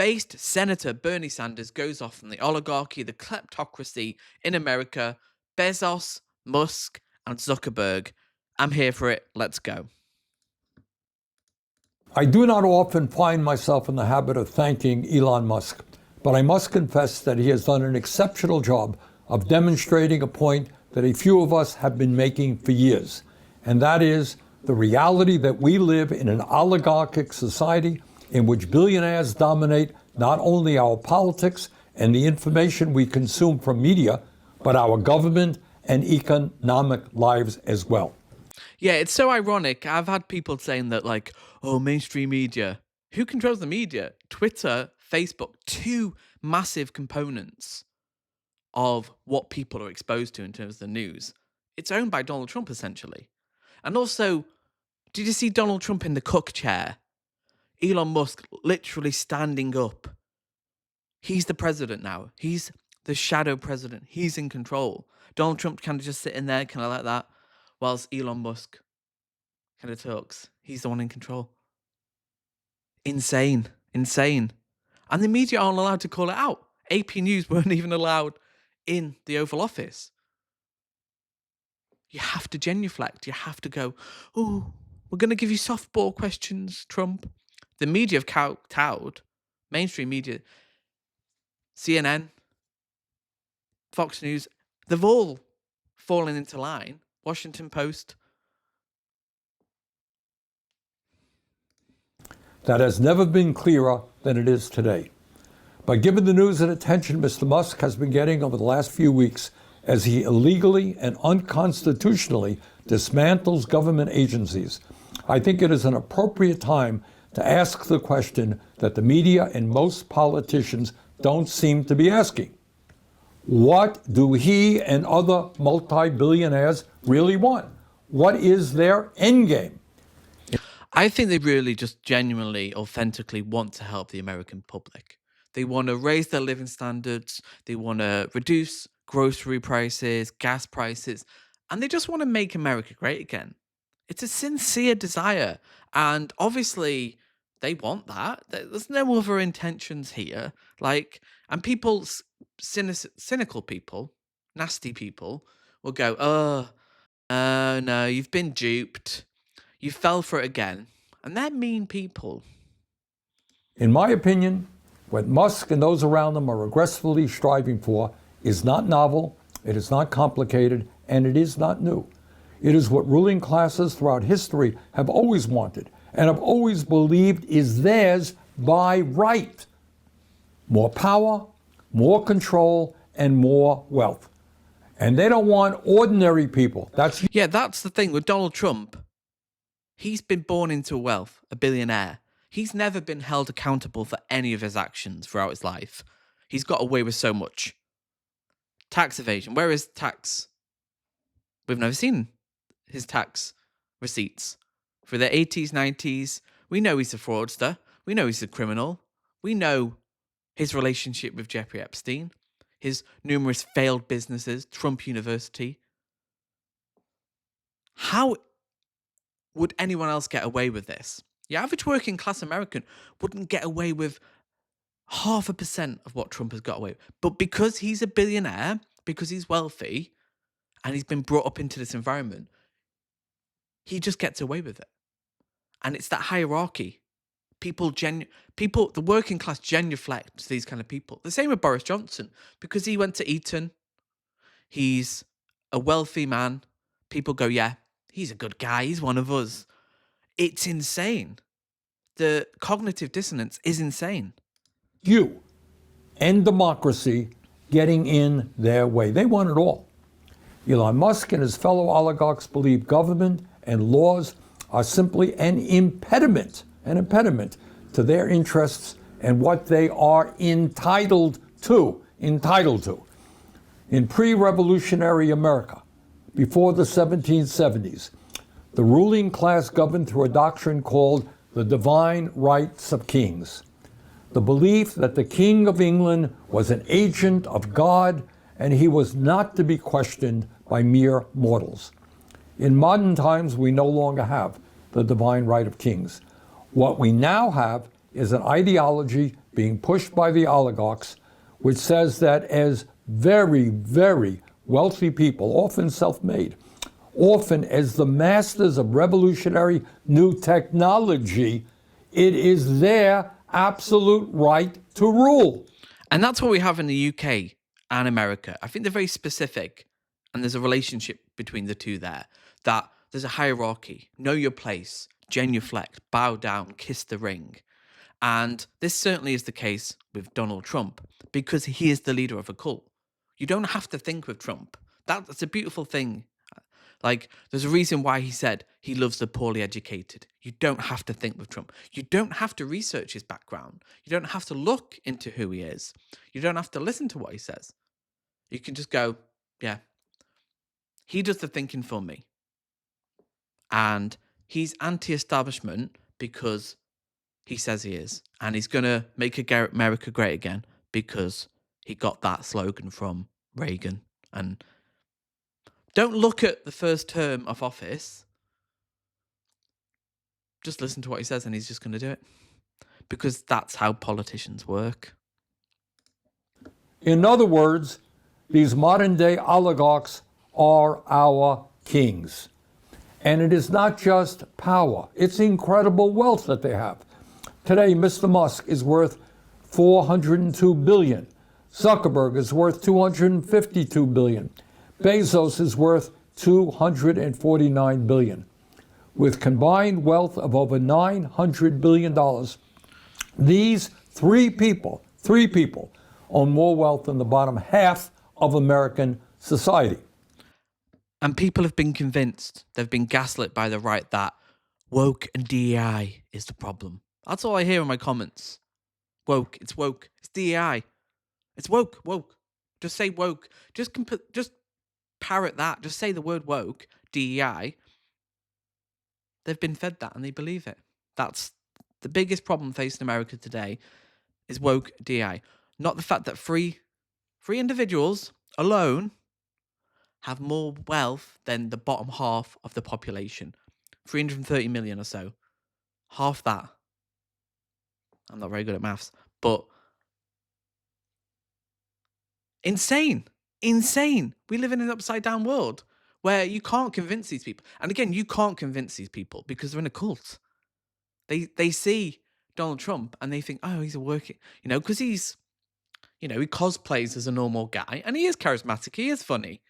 based Senator Bernie Sanders goes off on the oligarchy, the kleptocracy in America, Bezos, Musk, and Zuckerberg. I'm here for it. Let's go. I do not often find myself in the habit of thanking Elon Musk, but I must confess that he has done an exceptional job of demonstrating a point that a few of us have been making for years, and that is the reality that we live in an oligarchic society in which billionaires dominate not only our politics and the information we consume from media, but our government and economic lives as well. Yeah, it's so ironic. I've had people saying that, like, oh, mainstream media. Who controls the media? Twitter, Facebook, two massive components of what people are exposed to in terms of the news. It's owned by Donald Trump, essentially. And also, did you see Donald Trump in the cook chair? Elon Musk literally standing up. He's the president now. He's the shadow president. He's in control. Donald Trump kind of just sitting there, kind of like that, whilst Elon Musk kind of talks. He's the one in control. Insane. Insane. And the media aren't allowed to call it out. AP News weren't even allowed in the Oval Office. You have to genuflect. You have to go, oh, we're going to give you softball questions, Trump. The media have kowtowed, mainstream media, CNN, Fox News, they've all fallen into line. Washington Post. That has never been clearer than it is today. But given the news and attention Mr. Musk has been getting over the last few weeks as he illegally and unconstitutionally dismantles government agencies, I think it is an appropriate time to ask the question that the media and most politicians don't seem to be asking. What do he and other multi-billionaires really want? What is their endgame? I think they really just genuinely, authentically want to help the American public. They want to raise their living standards. They want to reduce grocery prices, gas prices, and they just want to make America great again. It's a sincere desire. And obviously, they want that. There's no other intentions here. And people, cynical people, nasty people, will go, oh, no, you've been duped. You fell for it again. And they're mean people. In my opinion, what Musk and those around him are aggressively striving for is not novel, it is not complicated, and it is not new. It is what ruling classes throughout history have always wanted and have always believed is theirs by right. More power, more control, and more wealth. And they don't want ordinary people. That's the thing with Donald Trump. He's been born into wealth, a billionaire. He's never been held accountable for any of his actions throughout his life. He's got away with so much. Tax evasion. Where is tax? We've never seen his tax receipts. For the 80s, 90s, we know he's a fraudster. We know he's a criminal. We know his relationship with Jeffrey Epstein, his numerous failed businesses, Trump University. How would anyone else get away with this? The average working class American wouldn't get away with 0.5% of what Trump has got away with. But because he's a billionaire, because he's wealthy, and he's been brought up into this environment, he just gets away with it. And it's that hierarchy. The working class genuflect to these kind of people. The same with Boris Johnson. Because he went to Eton, he's a wealthy man. People go, yeah, he's a good guy. He's one of us. It's insane. The cognitive dissonance is insane. You and democracy getting in their way. They want it all. Elon Musk and his fellow oligarchs believe government and laws are simply an impediment to their interests and what they are entitled to. In pre-revolutionary America, before the 1770s, the ruling class governed through a doctrine called the divine rights of kings. The belief that the King of England was an agent of God and he was not to be questioned by mere mortals. In modern times, we no longer have the divine right of kings. What we now have is an ideology being pushed by the oligarchs, which says that as very, very wealthy people, often self-made, often as the masters of revolutionary new technology, it is their absolute right to rule. And that's what we have in the UK and America. I think they're very specific, and there's a relationship between the two there, that there's a hierarchy. Know your place, genuflect, bow down, kiss the ring. And this certainly is the case with Donald Trump, because he is the leader of a cult. You don't have to think with Trump. That's a beautiful thing. Like, there's a reason why he said he loves the poorly educated. You don't have to think with Trump. You don't have to research his background. You don't have to look into who he is. You don't have to listen to what he says. You can just go, yeah, he does the thinking for me. And he's anti-establishment because he says he is. And he's going to make America great again because he got that slogan from Reagan. And don't look at the first term of office. Just listen to what he says and he's just going to do it. Because that's how politicians work. In other words, these modern day oligarchs are our kings. And it is not just power, it's incredible wealth that they have. Today, Mr. Musk is worth $402 billion. Zuckerberg is worth $252 billion. Bezos is worth $249 billion. With combined wealth of over $900 billion, these three people own more wealth than the bottom half of American society. And people have been convinced, they've been gaslit by the right that woke and DEI is the problem. That's all I hear in my comments. Woke, it's DEI. It's woke. Just say woke. Just parrot that. Just say the word woke, DEI. They've been fed that and they believe it. That's the biggest problem facing America today is woke DEI. Not the fact that free individuals alone have more wealth than the bottom half of the population. 330 million or so. Half that. I'm not very good at maths, but insane. We live in an upside down world where you can't convince these people. And again, you can't convince these people because they're in a cult. They see Donald Trump and they think, oh, he's a working, because he's, he cosplays as a normal guy and he is charismatic, he is funny.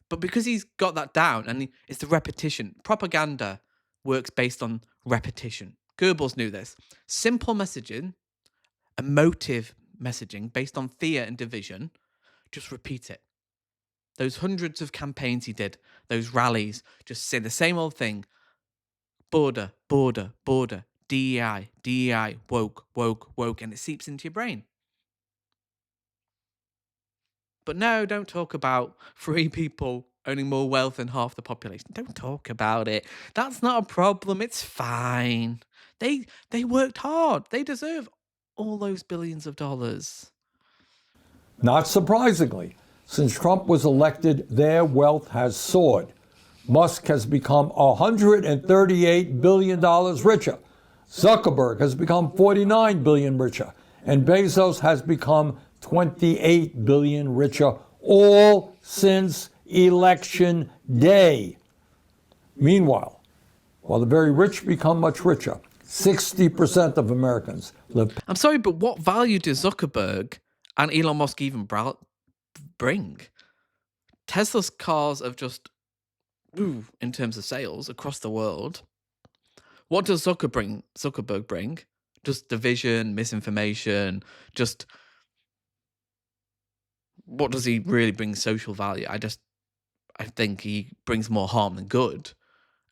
But because he's got that down and it's the repetition, propaganda works based on repetition. Goebbels knew this. Simple messaging, emotive messaging based on fear and division, just repeat it. Those hundreds of campaigns he did, those rallies, just say the same old thing. Border, DEI, woke, and it seeps into your brain. But no, don't talk about free people owning more wealth than half the population. Don't talk about it. That's not a problem. It's fine. They worked hard. They deserve all those billions of dollars. Not surprisingly, since Trump was elected, their wealth has soared. Musk has become $138 billion richer. Zuckerberg has become $49 billion richer. And Bezos has become $28 billion richer, all since Election Day. Meanwhile, while the very rich become much richer, 60% of Americans live. I'm sorry, but what value does Zuckerberg and Elon Musk even bring? Tesla's cars have just, in terms of sales across the world. What does Zuckerberg bring? Just division, misinformation, just... What does he really bring social value? I think he brings more harm than good.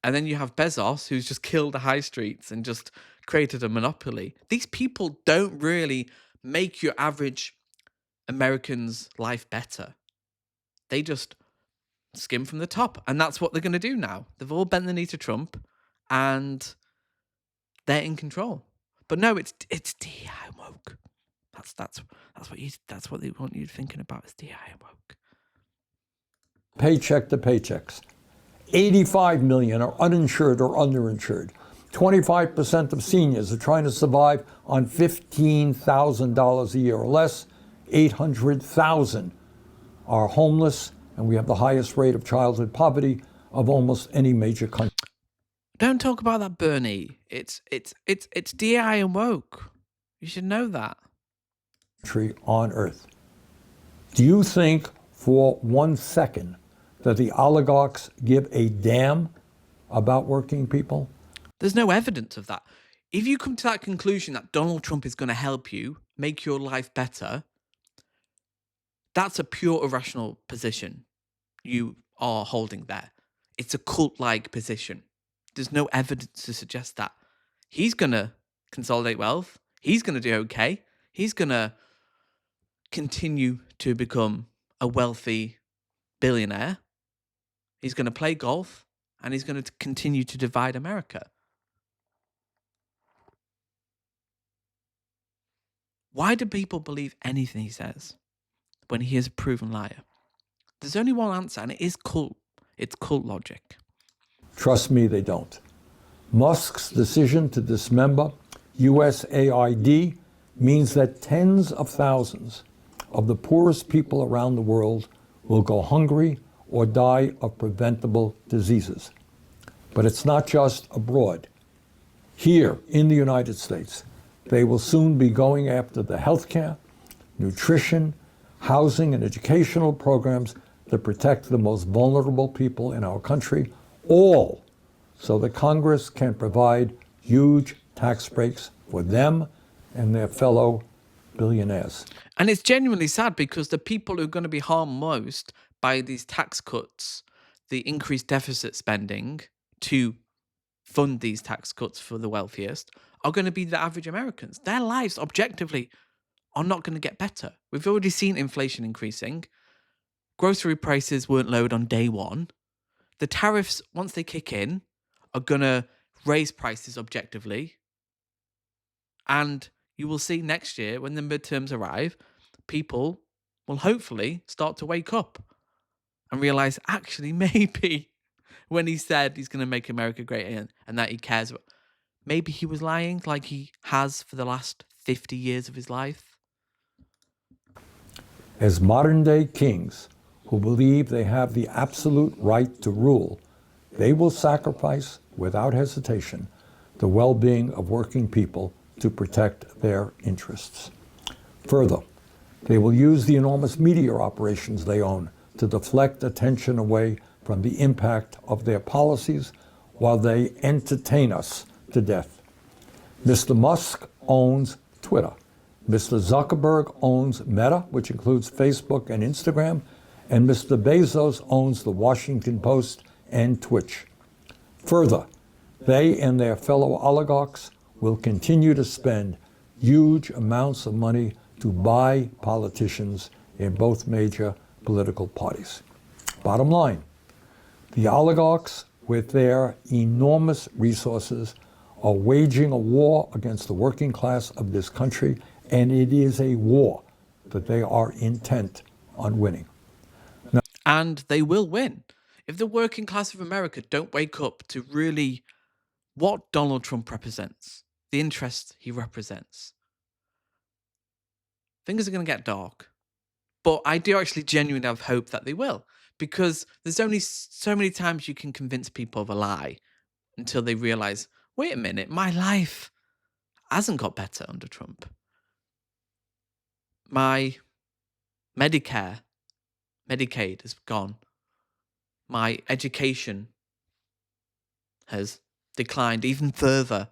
And then you have Bezos, who's just killed the high streets and just created a monopoly. These people don't really make your average American's life better. They just skim from the top. And that's what they're going to do now. They've all bent the knee to Trump and they're in control. But no, it's DEI woke. That's what they want you thinking about is DEI woke. Paycheck to paychecks. 85 million are uninsured or underinsured. 25% of seniors are trying to survive on $15,000 a year or less. 800,000 are homeless, and we have the highest rate of childhood poverty of almost any major country. Don't talk about that, Bernie. It's DI and woke. You should know that. On earth. Do you think for 1 second that the oligarchs give a damn about working people? There's no evidence of that. If you come to that conclusion that Donald Trump is going to help you make your life better, that's a pure irrational position you are holding there. It's a cult-like position. There's no evidence to suggest that. He's going to consolidate wealth. He's going to do okay. He's going to continue to become a wealthy billionaire. He's going to play golf, and he's going to continue to divide America. Why do people believe anything he says when he is a proven liar? There's only one answer, and it is cult. It's cult logic. Trust me, they don't. Musk's decision to dismember USAID means that tens of thousands of the poorest people around the world will go hungry or die of preventable diseases. But it's not just abroad. Here in the United States, they will soon be going after the healthcare, nutrition, housing, and educational programs that protect the most vulnerable people in our country, all so that Congress can provide huge tax breaks for them and their fellow billionaires. And it's genuinely sad because the people who are going to be harmed most by these tax cuts, the increased deficit spending to fund these tax cuts for the wealthiest, are going to be the average Americans. Their lives, objectively, are not going to get better. We've already seen inflation increasing. Grocery prices weren't lowered on day one. The tariffs, once they kick in, are going to raise prices objectively. And you will see next year, when the midterms arrive, people will hopefully start to wake up and realize, actually, maybe when he said he's going to make America great again and that he cares about, maybe he was lying like he has for the last 50 years of his life. As modern-day kings who believe they have the absolute right to rule, they will sacrifice, without hesitation, the well-being of working people to protect their interests. Further, they will use the enormous media operations they own to deflect attention away from the impact of their policies while they entertain us to death. Mr. Musk owns Twitter. Mr. Zuckerberg owns Meta, which includes Facebook and Instagram, and Mr. Bezos owns the Washington Post and Twitch. Further, they and their fellow oligarchs will continue to spend huge amounts of money to buy politicians in both major political parties. Bottom line, the oligarchs, with their enormous resources, are waging a war against the working class of this country, and it is a war that they are intent on winning. And they will win. If the working class of America don't wake up to really what Donald Trump represents, the interests he represents, things are going to get dark. But I do actually genuinely have hope that they will, because there's only so many times you can convince people of a lie until they realize, wait a minute, my life hasn't got better under Trump. My Medicare, Medicaid has gone. My education has declined even further,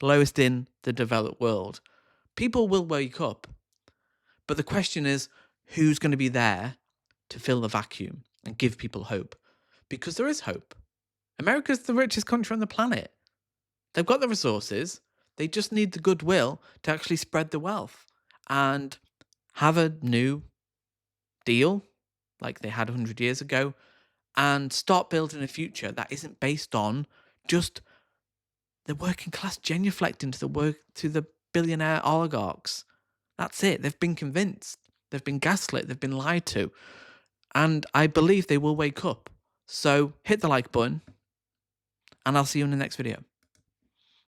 lowest in the developed world. People will wake up. But the question is, who's going to be there to fill the vacuum and give people hope? Because there is hope. America's the richest country on the planet. They've got the resources. They just need the goodwill to actually spread the wealth and have a new deal like they had 100 years ago and start building a future that isn't based on just the working class genuflecting to the billionaire oligarchs. That's it. They've been convinced. They've been gaslit. They've been lied to. And I believe they will wake up. So hit the like button, and I'll see you in the next video.